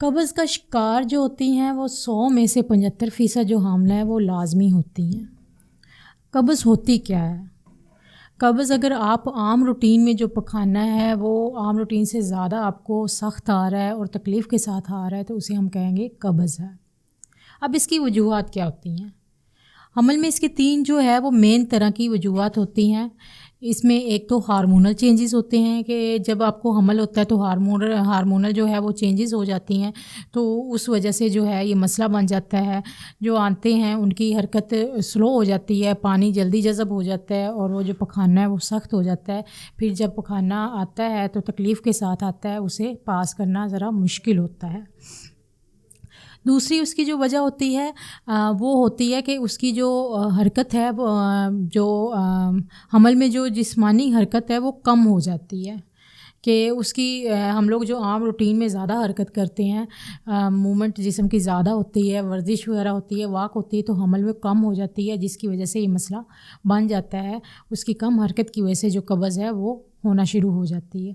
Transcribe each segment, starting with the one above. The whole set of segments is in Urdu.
قبض کا شکار جو ہوتی ہیں وہ 100 میں سے 75% جو حاملہ ہے وہ لازمی ہوتی ہیں۔ قبض ہوتی کیا ہے؟ قبض اگر آپ عام روٹین میں جو پخانہ ہے وہ عام روٹین سے زیادہ آپ کو سخت آ رہا ہے اور تکلیف کے ساتھ آ رہا ہے تو اسے ہم کہیں گے قبض ہے۔ اب اس کی وجوہات کیا ہوتی ہیں؟ حمل میں اس کے 3 جو ہے وہ مین طرح کی وجوہات ہوتی ہیں۔ اس میں ایک تو ہارمونل چینجز ہوتے ہیں کہ جب آپ کو حمل ہوتا ہے تو ہارمونل جو ہے وہ چینجز ہو جاتی ہیں، تو اس وجہ سے جو ہے یہ مسئلہ بن جاتا ہے۔ جو آنتے ہیں ان کی حرکت سلو ہو جاتی ہے، پانی جلدی جذب ہو جاتا ہے اور وہ جو پخانہ ہے وہ سخت ہو جاتا ہے۔ پھر جب پخانہ آتا ہے تو تکلیف کے ساتھ آتا ہے، اسے پاس کرنا ذرا مشکل ہوتا ہے۔ دوسری اس کی جو وجہ ہوتی ہے وہ ہوتی ہے کہ اس کی جو حرکت ہے جو حمل میں جو جسمانی حرکت ہے وہ کم ہو جاتی ہے، کہ اس کی ہم لوگ جو عام روٹین میں زیادہ حرکت کرتے ہیں، موومنٹ جسم کی زیادہ ہوتی ہے، ورزش وغیرہ ہوتی ہے، واک ہوتی ہے، تو حمل میں کم ہو جاتی ہے، جس کی وجہ سے یہ مسئلہ بن جاتا ہے۔ اس کی کم حرکت کی وجہ سے جو قبض ہے وہ ہونا شروع ہو جاتی ہے۔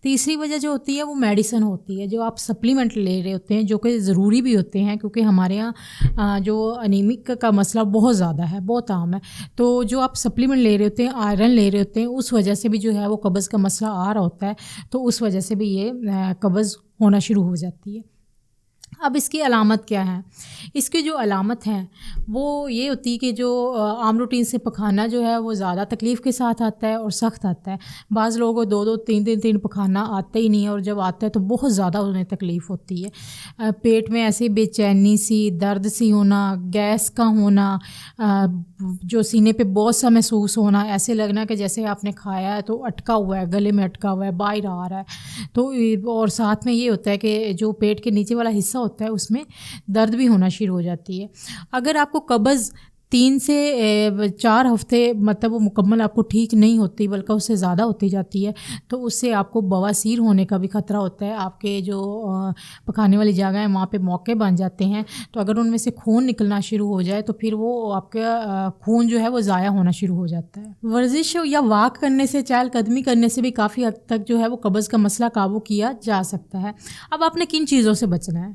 تیسری وجہ جو ہوتی ہے وہ میڈیسن ہوتی ہے، جو آپ سپلیمنٹ لے رہے ہوتے ہیں، جو کہ ضروری بھی ہوتے ہیں کیونکہ ہمارے یہاں جو انیمک کا مسئلہ بہت زیادہ ہے، بہت عام ہے، تو جو آپ سپلیمنٹ لے رہے ہوتے ہیں، آئرن لے رہے ہوتے ہیں، اس وجہ سے بھی جو ہے وہ قبض کا مسئلہ آ رہا ہوتا ہے، تو اس وجہ سے بھی یہ قبض ہونا شروع ہو جاتی ہے۔ اب اس کی علامت کیا ہے؟ اس کی جو علامت ہیں وہ یہ ہوتی ہے کہ جو عام روٹین سے پخانہ جو ہے وہ زیادہ تکلیف کے ساتھ آتا ہے اور سخت آتا ہے۔ بعض لوگوں کو 2 3 پخانہ آتا ہی نہیں ہے، اور جب آتا ہے تو بہت زیادہ انہیں تکلیف ہوتی ہے۔ پیٹ میں ایسی بے چینی سی، درد سی ہونا، گیس کا ہونا، جو سینے پہ بوجھ سا محسوس ہونا، ایسے لگنا کہ جیسے آپ نے کھایا ہے تو اٹکا ہوا ہے، گلے میں اٹکا ہوا ہے، باہر آ رہا ہے، تو اور ساتھ میں یہ ہوتا ہے کہ جو پیٹ کے نیچے والا حصہ ہوتا ہے اس میں درد بھی ہونا شروع ہو جاتی ہے۔ اگر آپ کو قبض 3 سے 4 ہفتے مطلب وہ مکمل آپ کو ٹھیک نہیں ہوتی بلکہ اس سے زیادہ ہوتی جاتی ہے، تو اس سے آپ کو بواسیر ہونے کا بھی خطرہ ہوتا ہے۔ آپ کے جو پکانے والی جگہ ہیں وہاں پہ موقع بن جاتے ہیں، تو اگر ان میں سے خون نکلنا شروع ہو جائے تو پھر وہ آپ کا خون جو ہے وہ ضائع ہونا شروع ہو جاتا ہے۔ ورزش یا واک کرنے سے، چہل قدمی کرنے سے بھی کافی حد تک جو ہے وہ قبض کا مسئلہ قابو کیا جا سکتا ہے۔ اب آپ نے کن چیزوں سے بچنا ہے؟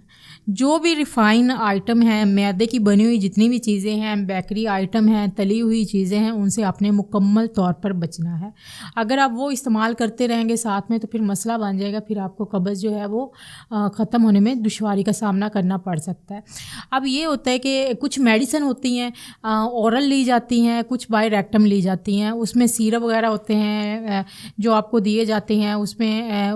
جو بھی ریفائن آئٹم ہیں، میدے کی بنی ہوئی جتنی بھی چیزیں ہیں، بیکری آئٹم ہیں، تلی ہوئی چیزیں ہیں، ان سے آپ نے مکمل طور پر بچنا ہے۔ اگر آپ وہ استعمال کرتے رہیں گے ساتھ میں تو پھر مسئلہ بن جائے گا، پھر آپ کو قبض جو ہے وہ ختم ہونے میں دشواری کا سامنا کرنا پڑ سکتا ہے۔ اب یہ ہوتا ہے کہ کچھ میڈیسن ہوتی ہیں اورل لی جاتی ہیں، کچھ بائی ریکٹم لی جاتی ہیں، اس میں سیرپ وغیرہ ہوتے ہیں جو آپ کو دیے جاتے ہیں۔ اس میں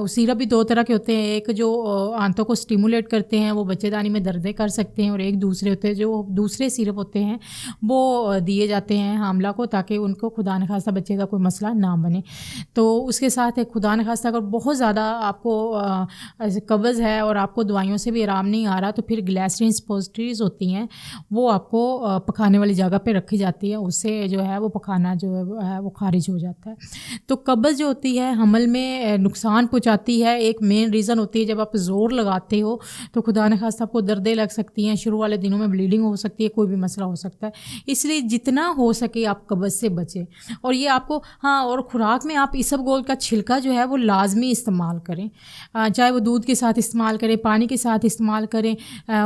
سیرپ بھی 2 طرح کے ہوتے ہیں، ایک جو آنتوں کو اسٹیمولیٹ کرتے ہیں وہ بچے دانی میں دردیں کر سکتے ہیں، اور ایک دوسرے ہوتے ہیں جو دوسرے سیرپ ہوتے ہیں وہ دیے جاتے ہیں حاملہ کو، تاکہ ان کو خدا نخواستہ بچے کا کوئی مسئلہ نہ بنے۔ تو اس کے ساتھ ایک خدا نخواستہ اگر بہت زیادہ آپ کو قبض ہے اور آپ کو دوائیوں سے بھی آرام نہیں آ رہا تو پھر گلیسرین سپوزیٹریز ہوتی ہیں، وہ آپ کو پکانے والی جگہ پہ رکھی جاتی ہے، اس سے جو ہے وہ پکانا جو ہے وہ خارج ہو جاتا ہے۔ تو قبض جو ہوتی ہے حمل میں نقصان پہنچاتی ہے۔ ایک مین ریزن ہوتی ہے جب آپ زور لگاتے ہو تو خدا نخواستہ آپ کو دردیں لگ سکتی ہیں، شروع والے دنوں میں بلیڈنگ ہو سکتی ہے، کوئی بھی مسئلہ ہو سکتا ہے۔ اس لیے جتنا ہو سکے آپ قبض سے بچیں، اور یہ آپ کو اور خوراک میں آپ اسب گول کا چھلکا جو ہے وہ لازمی استعمال کریں، چاہے وہ دودھ کے ساتھ استعمال کریں، پانی کے ساتھ استعمال کریں۔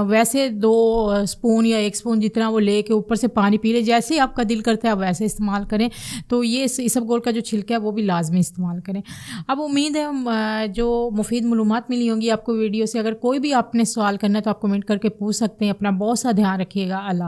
ویسے 2 اسپون یا 1 اسپون جتنا وہ لے کے اوپر سے پانی پی لیں، جیسے آپ کا دل کرتا ہے آپ ویسے استعمال کریں۔ تو یہ اسب گول کا جو چھلکا ہے وہ بھی لازمی استعمال کریں۔ اب امید ہے جو مفید معلومات ملی ہوں گی آپ کو ویڈیو سے۔ اگر کوئی بھی آپ نے سوال کرنا ہے تو آپ کمنٹ کر کے پوچھ سکتے ہیں۔ اپنا بہت سا دھیان رکھیے گا۔ اللہ